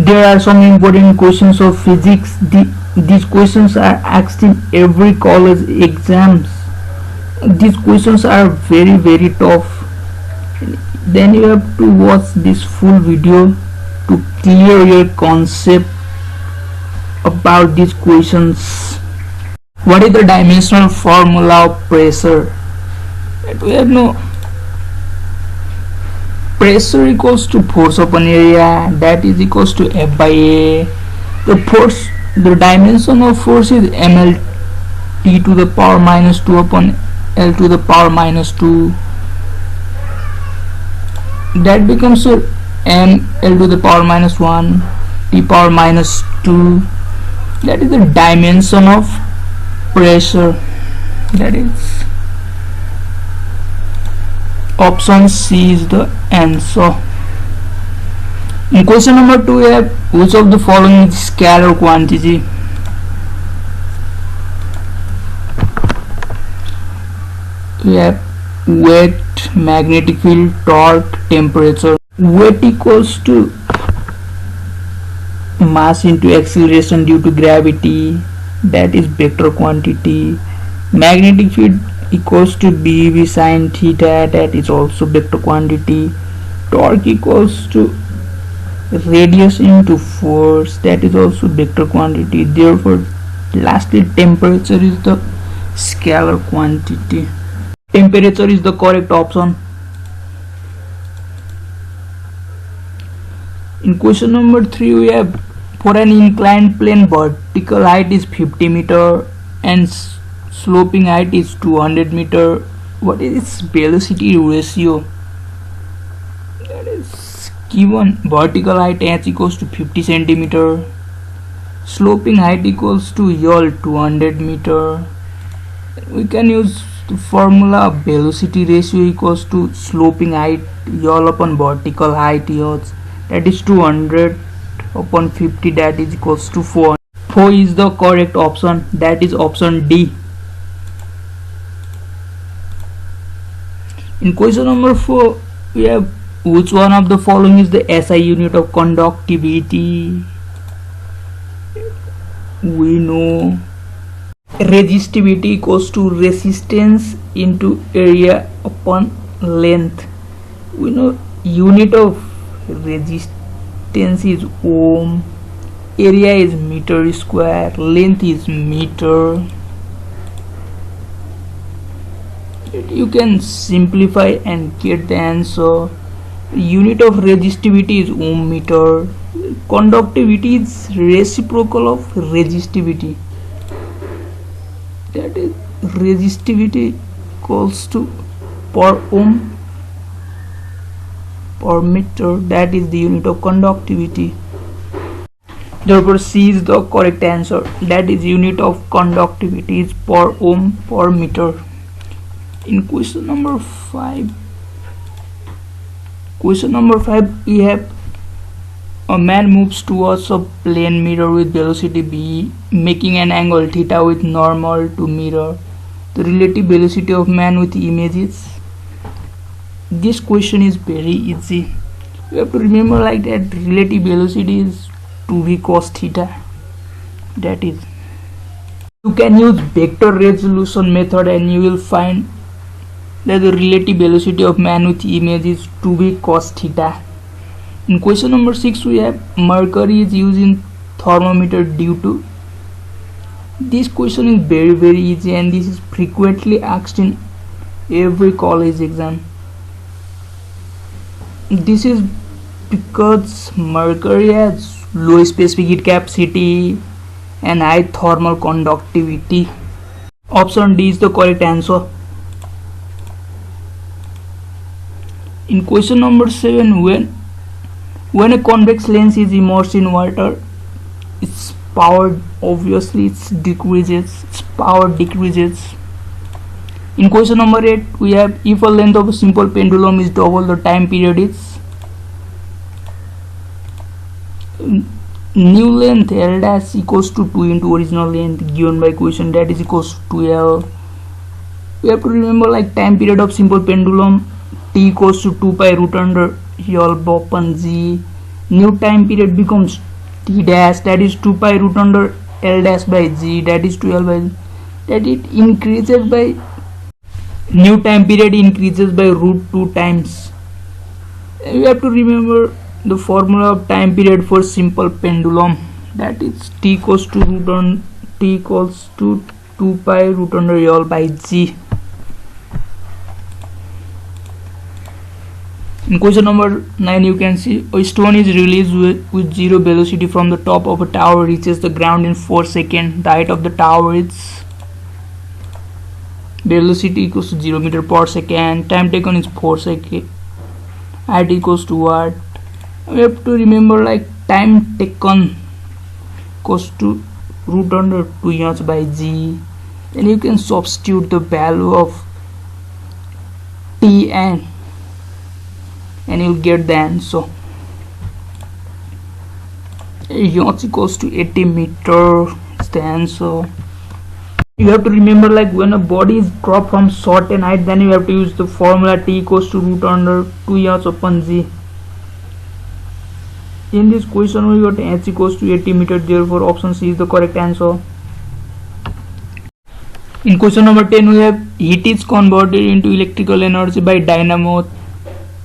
There are some important questions of physics. These questions are asked in every college exams. These questions are very tough. Then you have to watch this full video to clear your concept about these questions. What is the dimensional formula of pressure? We have no pressure equals to force upon area, that is equals to F by A. The dimension of force is ml t to the power minus 2 upon L to the power minus 2. That becomes m L to the power minus 1 t power minus 2. That is the dimension of pressure. That is option C is the answer. In question number 2 we have which of the following is scalar quantity? We have weight, magnetic field, torque, temperature. Weight equals to mass into acceleration due to gravity, that is vector quantity. Magnetic field equals to BV sin theta, that is also vector quantity. Torque equals to radius into force, that is also vector quantity. Therefore lastly temperature is the scalar quantity. Temperature is the correct option. In question number 3 we have for an inclined plane vertical height is 50 meter and sloping height is 200 meter. What is its velocity ratio? That is given. Vertical height h equals to 50 centimeter, sloping height equals to L 200 meter. We can use the formula velocity ratio equals to sloping height L upon vertical height H, that is 200 upon 50, that is equals to 4. 4 is the correct option, that is option D. In question number 4 we have which one of the following is the SI unit of conductivity? We know resistivity equals to resistance into area upon length. We know unit of resistance is ohm, area is meter square, length is meter. You can simplify and get the answer. Unit of resistivity is ohm meter. Conductivity is reciprocal of resistivity, that is resistivity equals to per ohm per meter, that is the unit of conductivity. Therefore C is the correct answer, that is unit of conductivity is per ohm per meter. In question number 5 we have a man moves towards a plane mirror with velocity v, making an angle theta with normal to mirror. The relative velocity of man with image is. This question is very easy. You have to remember like that relative velocity is 2v cos theta. That is, you can use vector resolution method and you will find that the relative velocity of man with image is 2v cos theta. In question number 6 we have mercury is used in thermometer due to. This question is very easy and this is frequently asked in every college exam. This is because mercury has low specific heat capacity and high thermal conductivity. Option D is the correct answer. In question number 7 when a convex lens is immersed in water, its power obviously its power decreases. In question number 8 we have if a length of a simple pendulum is double the time period is. New length L dash equals to 2 into original length given by question, that is equals to 12. We have to remember like time period of simple pendulum T equals to 2 pi root under L upon G, new time period becomes t dash, that is 2 pi root under L dash by g, that is 12 by, that it increases by, new time period increases by root 2 times. You have to remember the formula of time period for simple pendulum, that is t equals to 2 pi root under L by g. In question number 9, you can see a stone is released with zero velocity from the top of a tower, reaches the ground in 4 seconds. The height of the tower is, velocity equals to 0 meter per second, time taken is 4 seconds, height equals to what? We have to remember like time taken equals to root under 2 h by g. Then you can substitute the value of t and you'll get the answer. Yachts equals to 80 meter is the answer. You have to remember like when a body is dropped from certain height, then you have to use the formula t equals to root under 2 yachts upon g. In this question we got h equals to 80 meter, therefore option C is the correct answer. In question number 10, we have heat is converted into electrical energy by dynamo,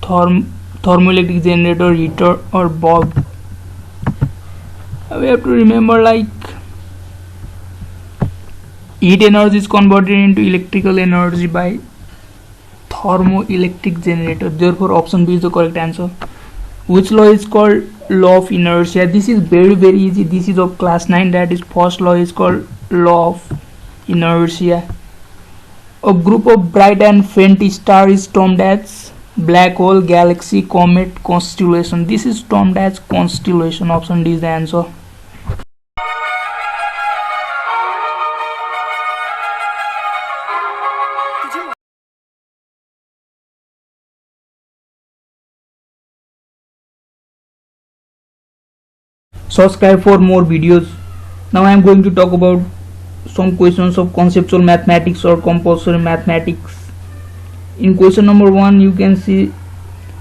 thermoelectric generator, heater or bulb. We have to remember like heat energy is converted into electrical energy by thermoelectric generator, therefore option B is the correct answer. Which law is called law of inertia? This is very easy, this is of class 9, that is first law is called law of inertia. A group of bright and faint stars is termed as black hole, galaxy, comet, constellation. This is termed as constellation. Option D is the answer. Subscribe for more videos. Now I am going to talk about some questions of conceptual mathematics or compulsory mathematics. In question number 1, you can see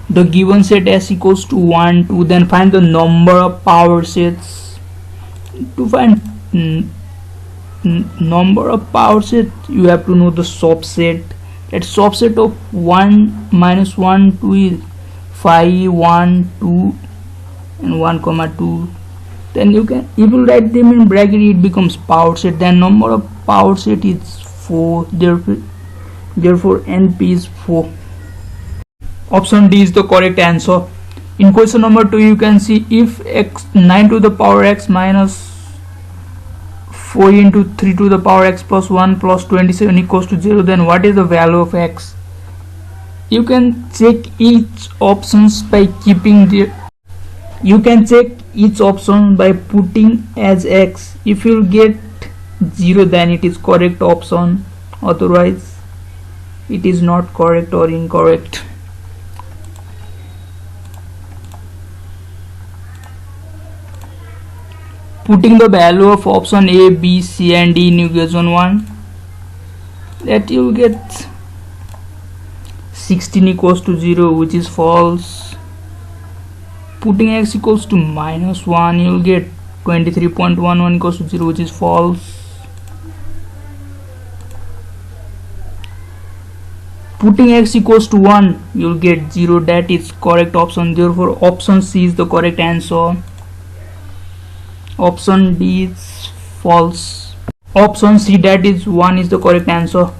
the given set S equals to 1, 2, then find the number of power sets. To find number of power set, you have to know the subset. That subset of 1 minus 1, 2 is 5, 1, 2 and 1 comma 2. Then you can, if you write them in bracket, it becomes power set. Then number of power set is 4, therefore NP is 4. Option D is the correct answer. In question number 2, you can see if x 9 to the power x minus 4 into 3 to the power x plus 1 plus 27 equals to 0, then what is the value of x? You can check each options by keeping the, you can check each option by putting as x. If you get 0, then it is correct option, otherwise it is not correct or incorrect. Putting the value of option A, B, C and D in equation 1, that you will get 16 equals to 0, which is false. Putting x equals to minus 1, you will get 23.11 equals to 0, which is false. Putting x equals to 1, you will get 0, that is correct option, therefore option C is the correct answer. Option D is false. Option C, that is 1, is the correct answer.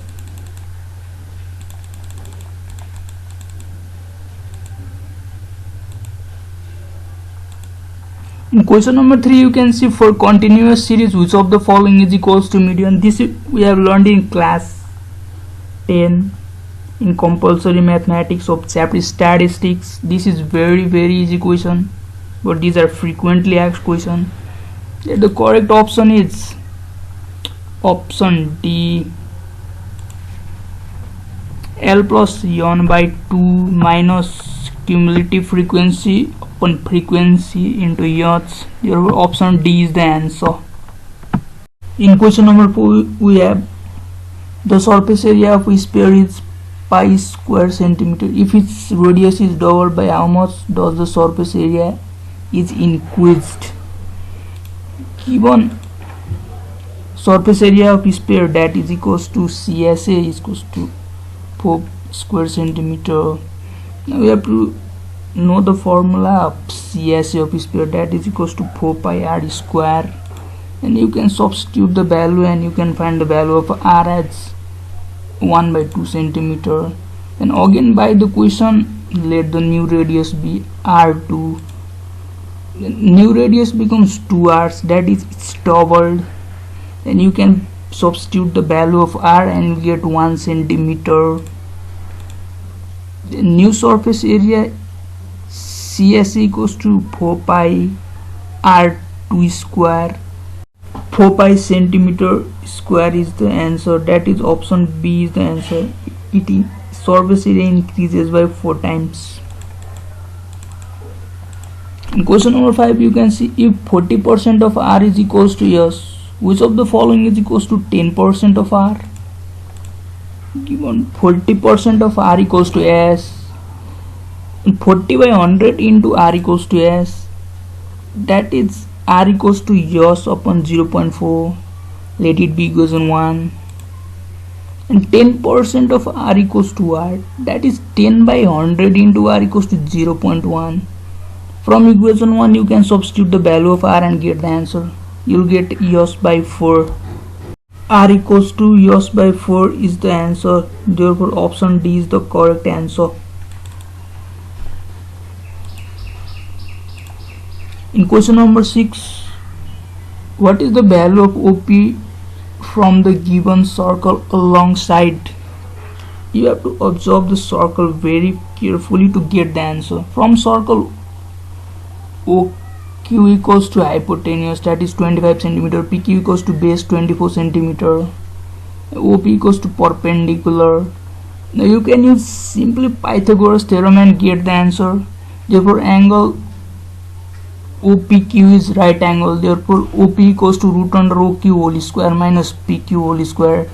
In question number 3, you can see for continuous series, which of the following is equals to median? This we have learned in class 10 in compulsory mathematics of chapter statistics. This is very easy question, but these are frequently asked question. The correct option is option D, L plus n by 2 minus cumulative frequency upon frequency into yachts. Therefore option D is the answer. In question number 4, we have the surface area of a sphere is pi square centimeter. If its radius is doubled, by how much does the surface area is increased. Given surface area of sphere, that is equals to CSA is equals to 4 square centimeter. Now we have to know the formula of CSA of sphere, that is equals to 4 pi r square, and you can substitute the value and you can find the value of r as 1 by 2 centimeter. And again by the question, let the new radius be r2. The new radius becomes 2r, that is it's doubled. Then you can substitute the value of r and you get 1 centimeter. The new surface area CS equals to 4 pi r2 square. 4 pi centimeter square is the answer, that is option B is the answer. Surface area increases by 4 times. In question number 5, you can see if 40% of r is equals to s, which of the following is equals to 10% of r? Given 40% of r equals to s, 40 by 100 into r equals to s, that is r equals to s upon 0.4. Let it be equation 1. And 10% of r equals to r, that is 10 by 100 into r equals to 0.1. From equation 1 you can substitute the value of r and get the answer. You'll get s by 4. R equals to s by 4 is the answer. Therefore option D is the correct answer. In question number 6, what is the value of OP from the given circle alongside? You have to observe the circle very carefully to get the answer. From circle OQ equals to hypotenuse, that is 25 cm, PQ equals to base 24 cm, OP equals to perpendicular. Now you can use simply Pythagoras theorem and get the answer. Therefore angle OPQ is right angle, therefore OP equals to root under OQ whole square minus PQ whole square,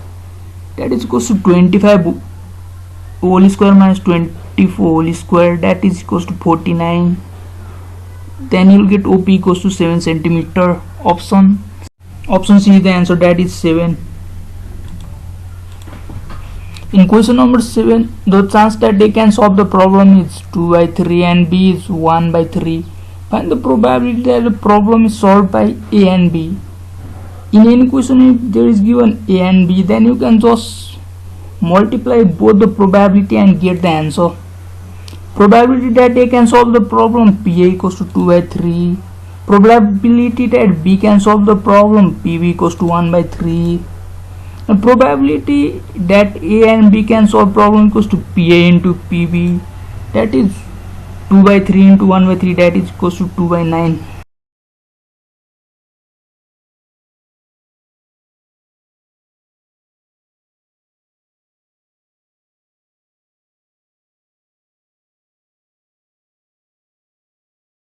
that is equals to 25 whole square minus 24 whole square, that is equals to 49. Then you'll get OP equals to 7 centimeter. Option C is the answer, that is 7. In question number 7, the chance that they can solve the problem is 2 by 3 and B is 1 by 3. Find the probability that the problem is solved by A and B. In any question, if there is given A and B, then you can just multiply both the probability and get the answer. Probability that A can solve the problem, PA equals to 2 by 3. Probability that B can solve the problem, PB equals to 1 by 3. And probability that A and B can solve problem equals to PA into PB, that is 2 by 3 into 1 by 3, that is equals to 2 by 9.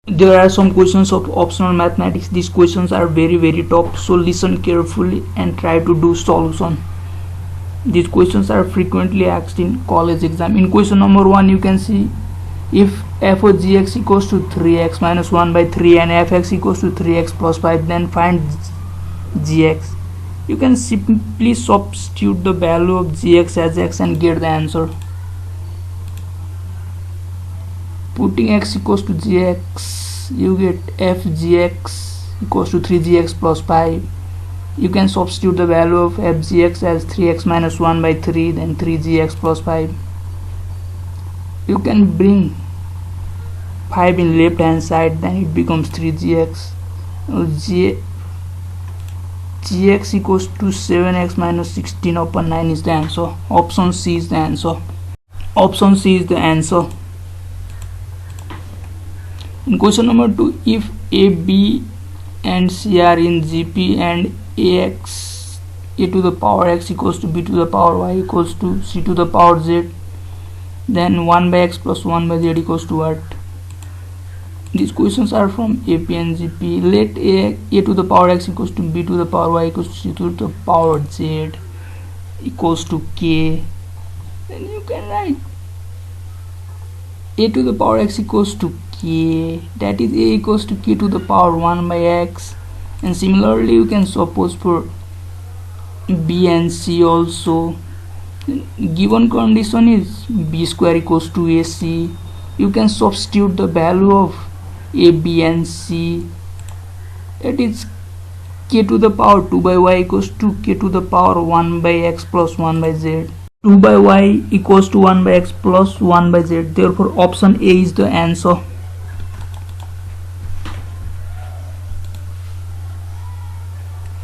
There are some questions of optional mathematics. These questions are very tough, so listen carefully and try to do solution. These questions are frequently asked in college exam. In question number 1, you can see if f of gx equals to 3x minus 1 by 3 and fx equals to 3x plus 5, then find gx. You can simply substitute the value of gx as x and get the answer. Putting x equals to gx, you get f gx equals to 3gx plus 5. You can substitute the value of f gx as 3x minus 1 by 3, then 3gx plus 5. You can bring 5 in left hand side, then it becomes 3gx. Gx equals to 7x minus 16 upon 9 is the answer. Option C is the answer. Option C is the answer. In question number 2, if A, B and C are in GP and AX, A to the power x equals to B to the power y equals to C to the power z, then 1 by x plus 1 by z equals to what? These questions are from AP and GP. Let A to the power x equals to B to the power y equals to C to the power z equals to k. Then you can write A to the power x equals to k, that is a equals to k to the power 1 by x. And similarly you can suppose for b and c also. Given condition is b square equals to ac. You can substitute the value of a, b and c, that is k to the power 2 by y equals to k to the power 1 by x plus 1 by z. 2 by y equals to 1 by x plus 1 by z. Therefore option A is the answer.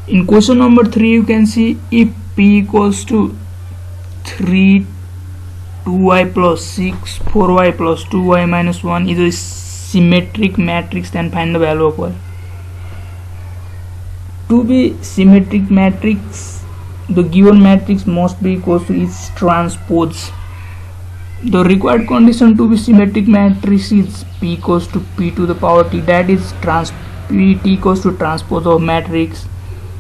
In question number 3 you can see if p equals to 3 2y plus 6 4y plus 2y minus 1 is a symmetric matrix, then find the value of y. To be symmetric matrix, the given matrix must be equal to its transpose. The required condition to be symmetric matrix is p equals to p to the power t, that is p t equals to transpose of matrix.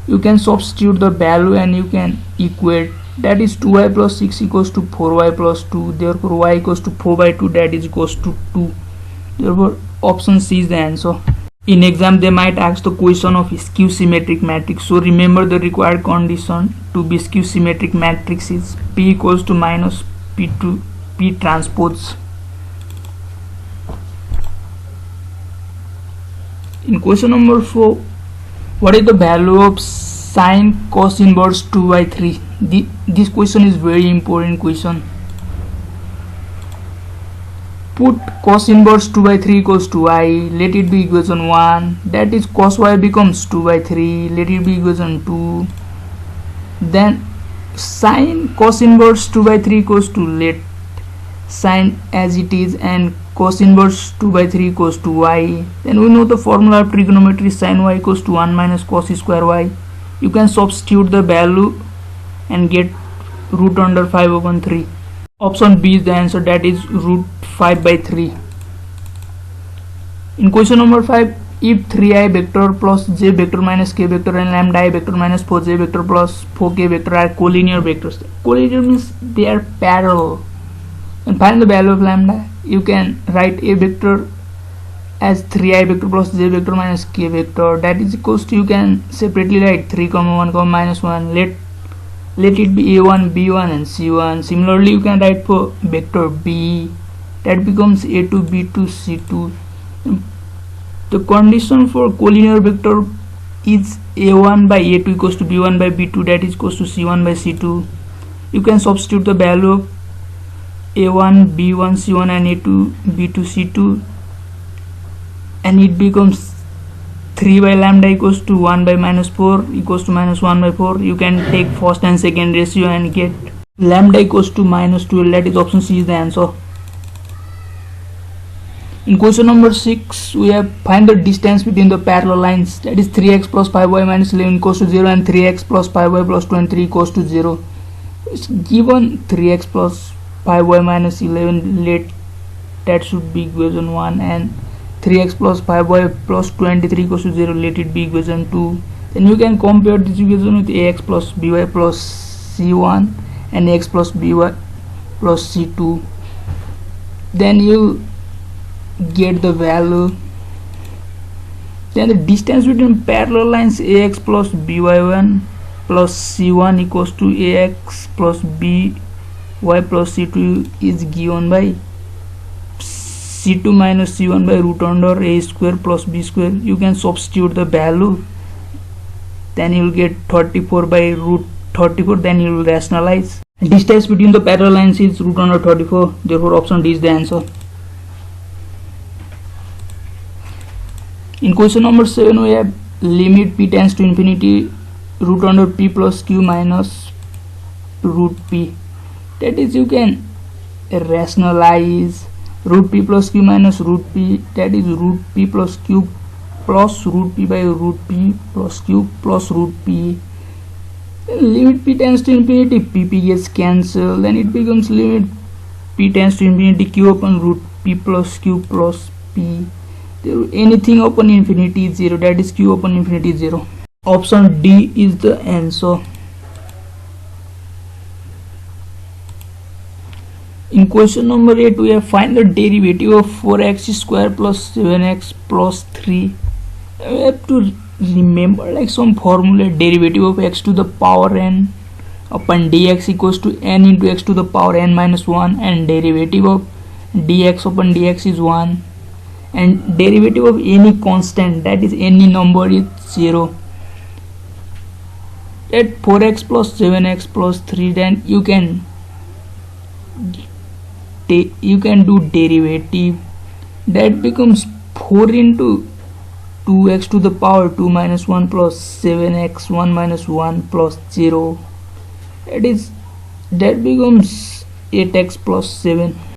You can substitute the value and you can equate, that is 2y plus 6 equals to 4y plus 2, therefore y equals to 4 by 2, that is equals to 2. Therefore option C is the answer. In exam they might ask the question of skew symmetric matrix, so remember the required condition to be skew symmetric matrix is p equals to minus p to p transpose. In question number 4, what is the value of sine cos inverse 2 by 3? This question is very important question. Put cos inverse 2 by 3 equals to y, let it be equation 1, that is cos y becomes 2 by 3, let it be equation 2. Then sine cos inverse 2 by 3 equals to, let sine as it is, and cos inverse 2 by 3 equals to y. Then we know the formula of trigonometry, sine y equals to 1 minus cos square y. You can substitute the value and get root under 5 upon 3. Option B is the answer, that is root 5 by 3. In question number 5, if 3i vector plus j vector minus k vector and lambda I vector minus 4j vector plus 4k vector are collinear vectors. Collinear means they are parallel. And find the value of lambda. You can write a vector as 3i vector plus j vector minus k vector, that is equals to, you can separately write 3 comma 1 comma minus 1, let it be a1 b1 and c1. Similarly you can write for vector b, that becomes a2 b2 c2. The condition for collinear vector is a1 by a2 equals to b1 by b2, that is equals to c1 by c2. You can substitute the value of a1 b1 c1 and a2 b2 c2, and it becomes 3 by lambda equals to 1 by minus 4 equals to minus 1 by 4. You can take first and second ratio and get lambda equals to minus 12, that is option C is the answer. In question number 6, we have find the distance between the parallel lines, that is 3x plus 5y minus 11 equals to 0 and 3x plus 5y plus 23 equals to 0. It's given 3x plus 5y minus 11, let that should be equation 1, and 3x plus 5y plus 23 equals to 0, let it be equation 2. Then you can compare this equation with ax plus by plus c1 and ax plus by plus c2. Then you get the value. Then the distance between parallel lines ax plus by1 plus c1 equals to ax plus by plus c2 is given by c2 minus c1 by root under a square plus b square. You can substitute the value, then you will get 34 by root 34, then you will rationalize. Distance between the parallel lines is root under 34, therefore option D is the answer. In question number 7, we have limit p tends to infinity root under p plus q minus root p, that is you can rationalize root p plus q minus root p, that is root p plus q plus root p by root p plus q plus root p. Limit p tends to infinity, pp gets cancelled, then it becomes limit p tends to infinity q upon root p plus q plus p. Anything upon infinity is 0, that is q upon infinity is 0. Option D is the answer. In question number 8, we have find the derivative of 4x square plus 7x plus 3. We have to remember like some formula. Derivative of x to the power n upon dx equals to n into x to the power n minus 1, and derivative of dx upon dx is 1, and derivative of any constant, that is any number, is 0. At 4x plus 7x plus 3, then you can do derivative. That becomes 4 into 2x to the power 2 minus 1 plus 7x 1 minus 1 plus 0. That becomes 8x plus 7.